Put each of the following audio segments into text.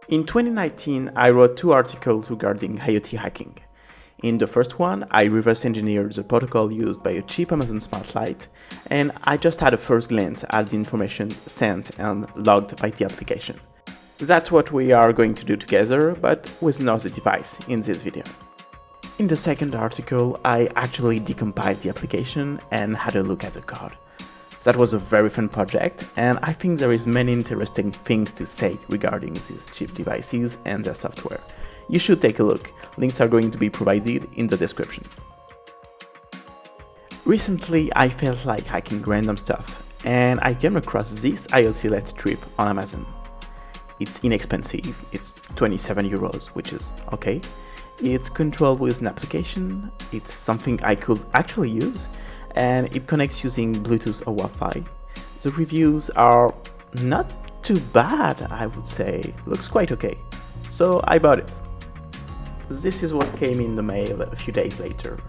In 2019, I wrote 2 articles regarding IoT hacking. In the first one, I reverse engineered the protocol used by a cheap Amazon Smart Light, and I just had a first glance at the information sent and logged by the application. That's what we are going to do together, but with another device in this video. In the second article, I actually decompiled the application and had a look at the code. That was a very fun project, and I think there is many interesting things to say regarding these cheap devices and their software. You should take a look. Links are going to be provided in the description. Recently, I felt like hacking random stuff, and I came across this IoT LED strip on Amazon. It's inexpensive, it's 27 euros, which is okay. It's controlled with an application, it's something I could actually use, and it connects using Bluetooth or Wi-Fi. The reviews are not too bad, I would say. Looks quite okay. So I bought it. This is what came in the mail a few days later.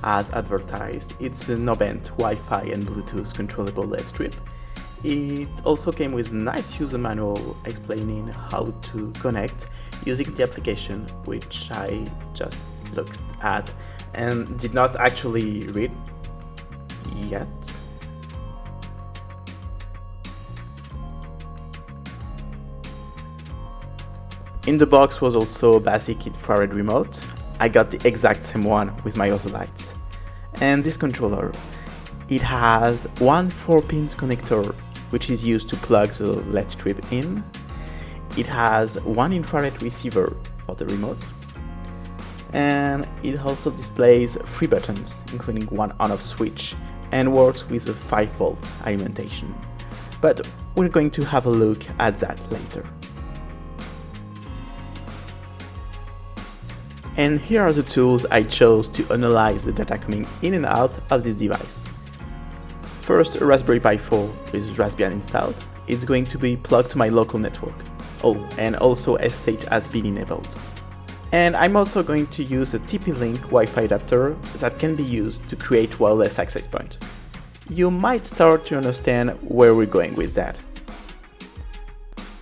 As advertised, it's a no-band Wi-Fi and Bluetooth controllable LED strip. It also came with a nice user manual explaining how to connect using the application, which I just looked at and did not actually read yet. In the box was also a basic infrared remote. I got the exact same one with my other lights. And this controller, it has one 4-pin connector which is used to plug the LED strip in. It has one infrared receiver for the remote. And it also displays 3 buttons, including one on-off switch, and works with a 5V alimentation. But we're going to have a look at that later. And here are the tools I chose to analyze the data coming in and out of this device. First, a Raspberry Pi 4 with Raspbian installed. It's going to be plugged to my local network. Oh, and also SSH has been enabled. And I'm also going to use a TP-Link Wi-Fi adapter that can be used to create wireless access point. You might start to understand where we're going with that.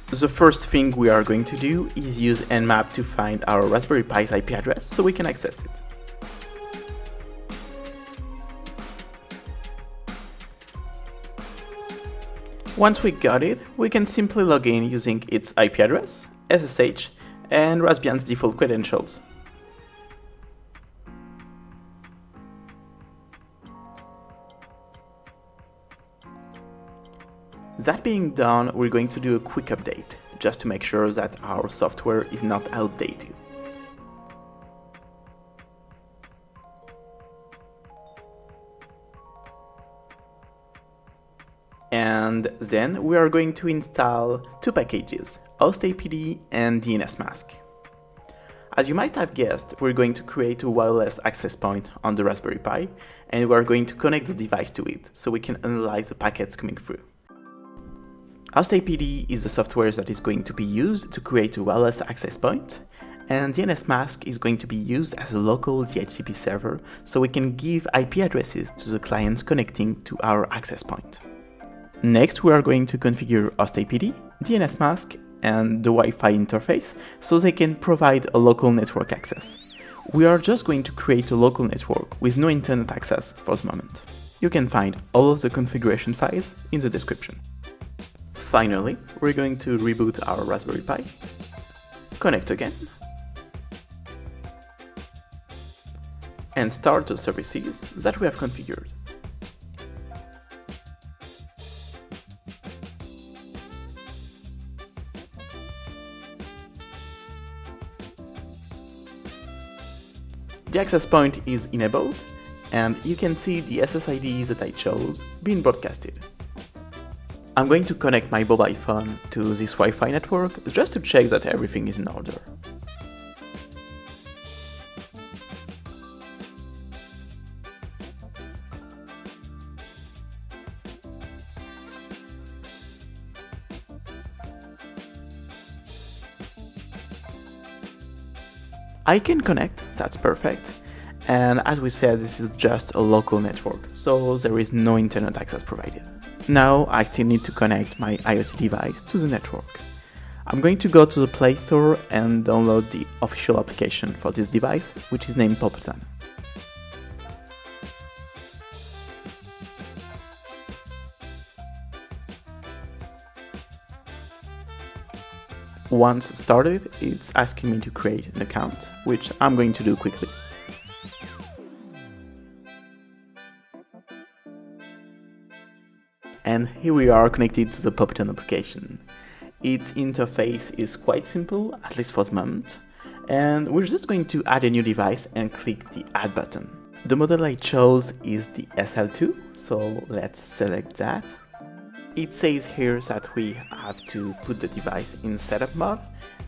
The first thing we are going to do is use Nmap to find our Raspberry Pi's IP address so we can access it. Once we got it, we can simply log in using its IP address, SSH, and Raspbian's default credentials. That being done, we're going to do a quick update, just to make sure that our software is not outdated. And then we are going to install 2 packages, hostapd and DNSMask. As you might have guessed, we're going to create a wireless access point on the Raspberry Pi, and we are going to connect the device to it so we can analyze the packets coming through. hostapd is the software that is going to be used to create a wireless access point, and DNSMask is going to be used as a local DHCP server so we can give IP addresses to the clients connecting to our access point. Next, we are going to configure hostapd, DNSMask, and the Wi-Fi interface so they can provide a local network access. We are just going to create a local network with no internet access for the moment. You can find all of the configuration files in the description. Finally, we're going to reboot our Raspberry Pi, connect again, and start the services that we have configured. The access point is enabled, and you can see the SSIDs that I chose being broadcasted. I'm going to connect my mobile phone to this Wi-Fi network just to check that everything is in order. I can connect, that's perfect, and as we said, this is just a local network, so there is no internet access provided. Now I still need to connect my IoT device to the network. I'm going to go to the Play Store and download the official application for this device, which is named Popotan. Once started, it's asking me to create an account, which I'm going to do quickly. And here we are connected to the Popotan application. Its interface is quite simple, at least for the moment, and we're just going to add a new device and click the Add button. The model I chose is the SL2, so let's select that. It says here that we have to put the device in setup mode,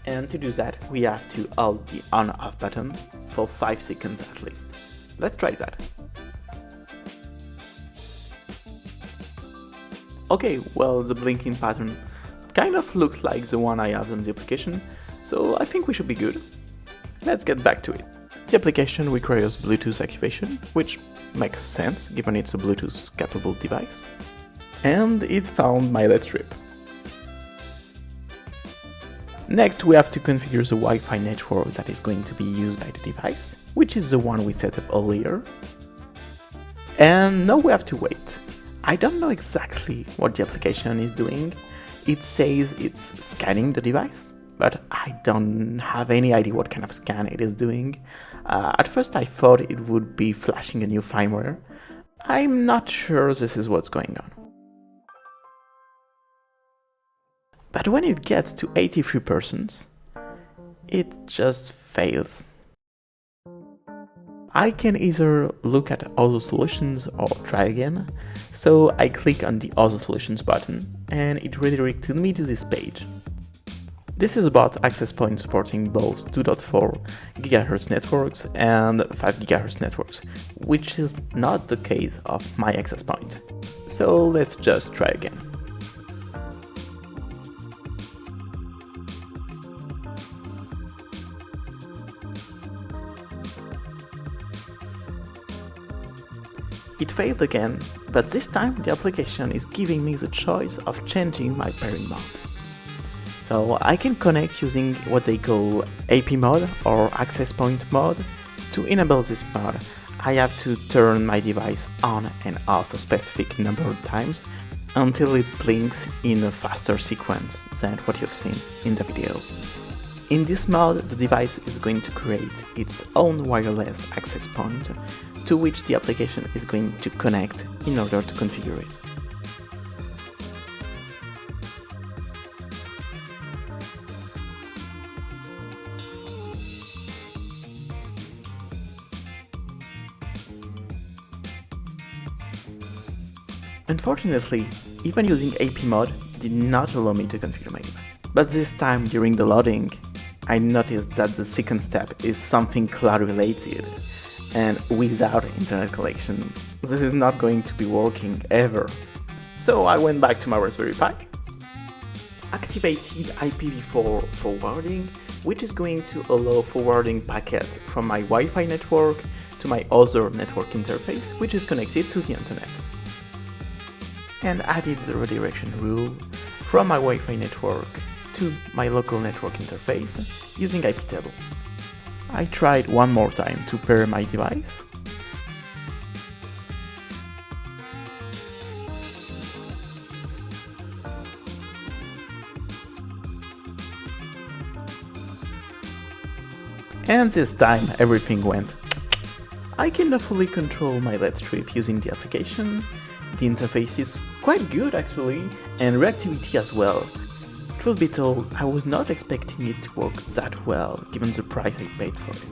and to do that we have to hold the on-off button for 5 seconds at least. Let's try that. Okay, well, the blinking pattern kind of looks like the one I have on the application, so I think we should be good. Let's get back to it. The application requires Bluetooth activation, which makes sense given it's a Bluetooth capable device. And it found my LED strip. Next, we have to configure the Wi-Fi network that is going to be used by the device, which is the one we set up earlier. And now we have to wait. I don't know exactly what the application is doing. It says it's scanning the device, but I don't have any idea what kind of scan it is doing. At first I thought it would be flashing a new firmware. I'm not sure this is what's going on. But when it gets to 83%, it just fails. I can either look at other solutions or try again, so I click on the Other Solutions button and it redirected me to this page. This is about access points supporting both 2.4 GHz networks and 5 GHz networks, which is not the case of my access point. So let's just try again. It failed again, but this time the application is giving me the choice of changing my pairing mode. So I can connect using what they call AP mode or access point mode. To enable this mode, I have to turn my device on and off a specific number of times until it blinks in a faster sequence than what you've seen in the video. In this mode, the device is going to create its own wireless access point to which the application is going to connect in order to configure it. Unfortunately, even using AP mode did not allow me to configure my device. But this time during the loading, I noticed that the second step is something cloud related, and without internet connection, this is not going to be working ever. So I went back to my Raspberry Pi, activated IPv4 forwarding, which is going to allow forwarding packets from my Wi-Fi network to my other network interface, which is connected to the internet. And added the redirection rule from my Wi-Fi network to my local network interface using IP tables. I tried one more time to pair my device. And this time everything went. I can fully control my LED strip using the application. The interface is quite good actually, and reactivity as well. Truth be told, I was not expecting it to work that well, given the price I paid for it.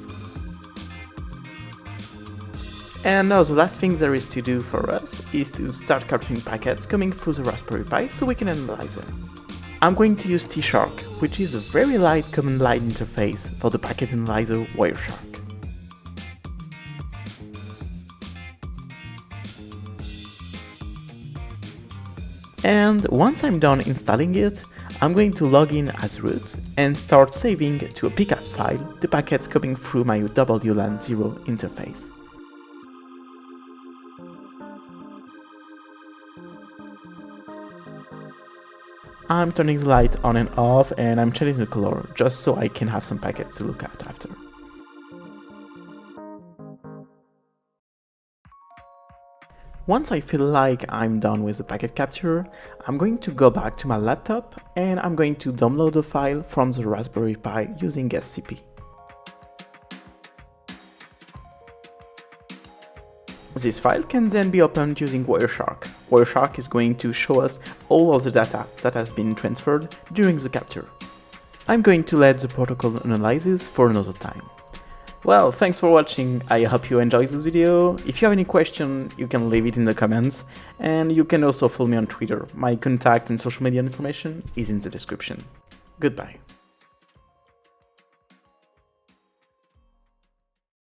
And now the last thing there is to do for us is to start capturing packets coming through the Raspberry Pi so we can analyze them. I'm going to use T-Shark, which is a very light command line interface for the packet analyzer Wireshark. And once I'm done installing it, I'm going to log in as root and start saving to a pcap file the packets coming through my WLAN 0 interface. I'm turning the light on and off, and I'm changing the color just so I can have some packets to look at after. Once I feel like I'm done with the packet capture, I'm going to go back to my laptop and I'm going to download the file from the Raspberry Pi using SCP. This file can then be opened using Wireshark. Wireshark is going to show us all of the data that has been transferred during the capture. I'm going to let the protocol analysis for another time. Well, thanks for watching. I hope you enjoyed this video. If you have any question, you can leave it in the comments, and you can also follow me on Twitter. My contact and social media information is in the description. Goodbye.